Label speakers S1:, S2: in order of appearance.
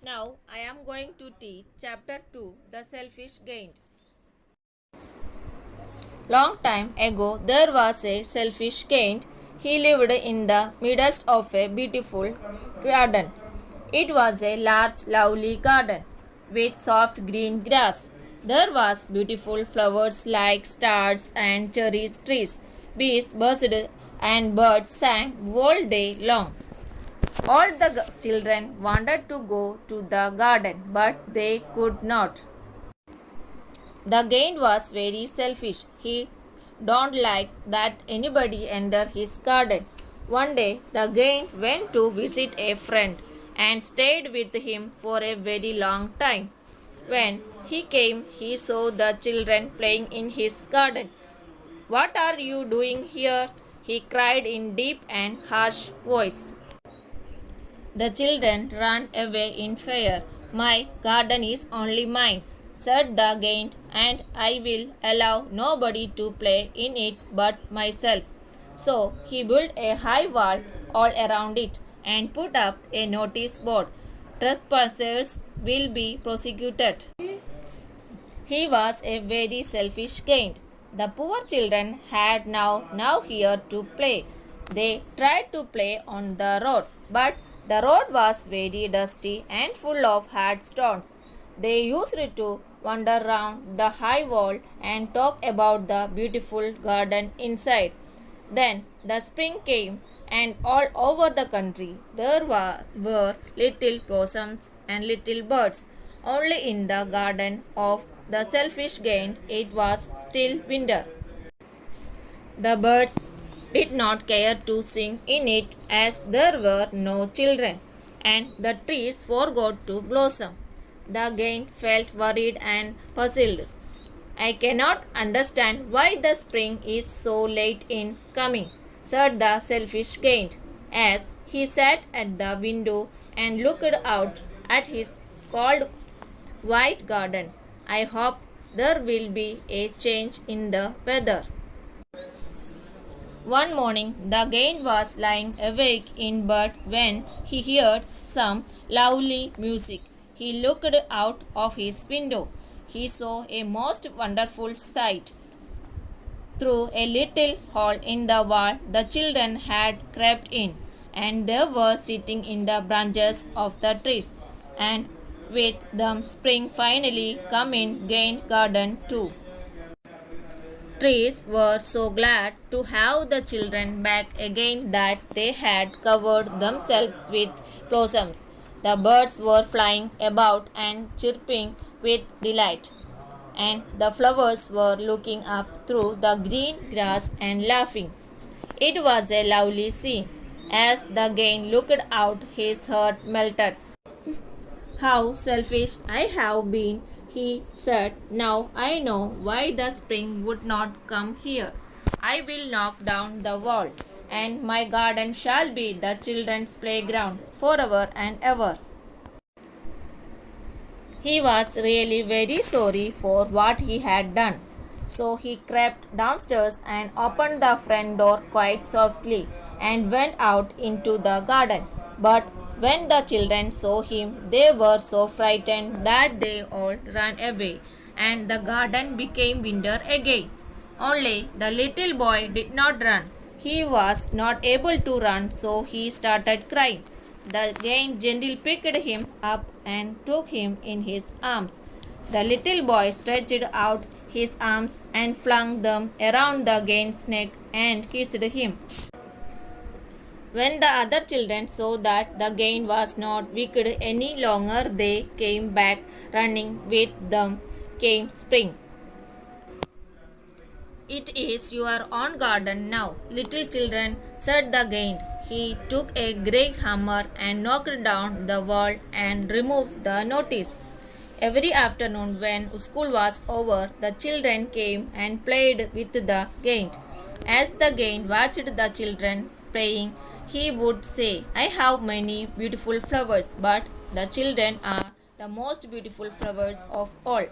S1: Now I am going to teach chapter 2 The Selfish Giant. Long time ago there was a selfish giant. He lived in the midst of a beautiful garden. It was a large, lovely garden with soft green grass. There was beautiful flowers like stars and cherry trees. Bees buzzed and birds sang all day long. All the children wanted to go to the garden, but they could not. The giant was very selfish. He don't like that anybody enter his garden. One day, the giant went to visit a friend and stayed with him for a very long time. When he came, he saw the children playing in his garden. "What are you doing here?" he cried in deep and harsh voice. The children ran away in fear. "My garden is only mine," said the giant, "and I will allow nobody to play in it but myself." So he built a high wall all around it and put up a notice board. "Trespassers will be prosecuted." He was a very selfish giant. The poor children had now here to play. They tried to play on the road, but the road was very dusty and full of hard stones. They used to wander round the high wall and talk about the beautiful garden inside. Then the spring came, and all over the country there were little blossoms and little birds. Only in the garden of the selfish giant it was still winter. The birds did not care to sing in it as there were no children, and the trees forgot to blossom. The giant felt worried and puzzled. "I cannot understand why the spring is so late in coming," said the selfish giant, as he sat at the window and looked out at his cold white garden. "I hope there will be a change in the weather." One morning, the giant was lying awake in bed when he heard some lovely music. He looked out of his window. He saw a most wonderful sight. Through a little hole in the wall, the children had crept in, and they were sitting in the branches of the trees. And with them, spring finally come in Giant Garden too. Trees were so glad to have the children back again that they had covered themselves with blossoms. The birds were flying about and chirping with delight, and the flowers were looking up through the green grass and laughing. It was a lovely scene. As the giant looked out, his heart melted. "How selfish I have been," he said. "Now I know why the spring would not come here. I will knock down the wall, and my garden shall be the children's playground forever and ever." He was really very sorry for what he had done. So he crept downstairs and opened the front door quite softly and went out into the garden. But when the children saw him, they were so frightened that they all ran away, and the garden became winter again. Only the little boy did not run. He was not able to run, so he started crying. The giant gently picked him up and took him in his arms. The little boy stretched out his arms and flung them around the giant's neck and kissed him. When the other children saw that the giant was not wicked any longer, they came back running. With them came spring. "It is your own garden now, little children," said the giant. He took a great hammer and knocked down the wall and removed the notice. Every afternoon, when school was over, the children came and played with the giant. As the giant watched the children playing, he would say, "I have many beautiful flowers, but the children are the most beautiful flowers of all."